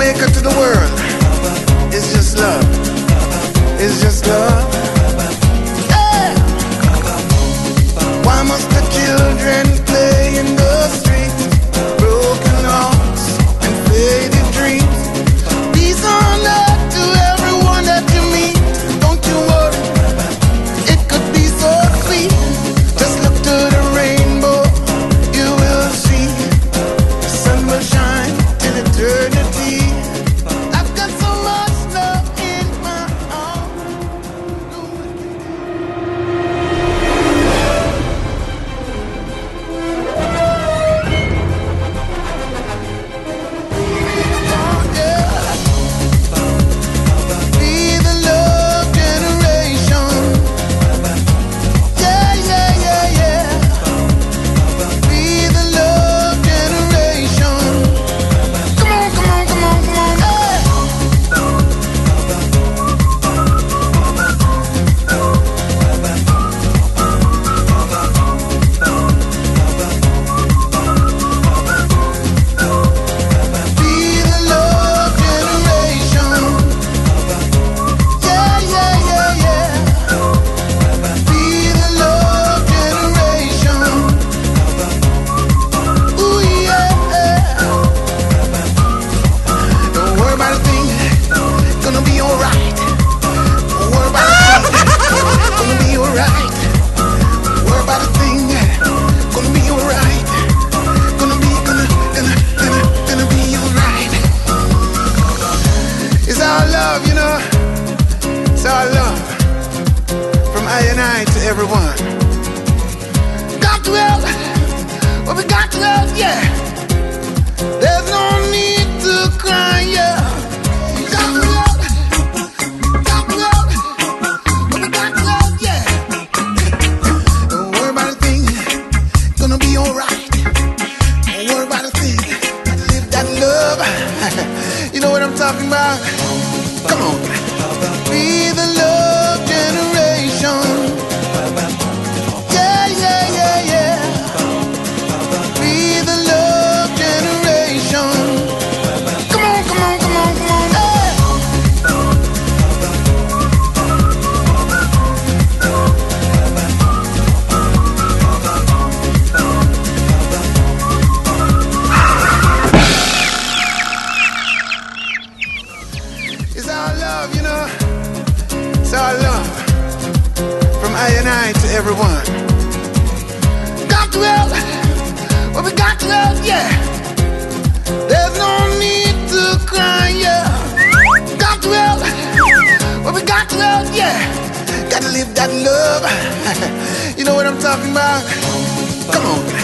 Jamaica to the world. It's just love. It's just love. Yeah. Why must the children play in the streets? Broken hearts and faded dreams. Peace on earth to everyone that you meet. Don't you worry, it could be so sweet. Just look to the rainbow, you will see. The sun will shine till eternity. I've got so much love in my heart. Be the love generation. Yeah, yeah, yeah, yeah. Be the love generation. Come on, come on, come on, come on. Hey. Be the love generation. Yeah, yeah, yeah, yeah. Be the love generation. Ooh, yeah. Don't worry about a thing, gonna be alright. Don't worry about a thing, gonna be alright. Don't worry about a thing, gonna be alright. Gonna be alright. It's our love, you know. It's our love from I and I to everyone. Got to help, but we got to help, yeah. There's no need to cry, yeah. Got to help, but we got to help, yeah. Don't worry about a thing, gonna be alright. Don't worry about a thing, live that love. You know what I'm talking about? Come on. Be the love generation. Yeah, yeah, yeah, yeah. Be the love generation. Come on, come on, come on, come on. Hey. It's our love, you know. It's our love from I and I to everyone. Got to help, but we got to help, yeah. There's no need to cry, yeah. Got to help, but we got to help, yeah. Gotta live that love. You know what I'm talking about? Come on.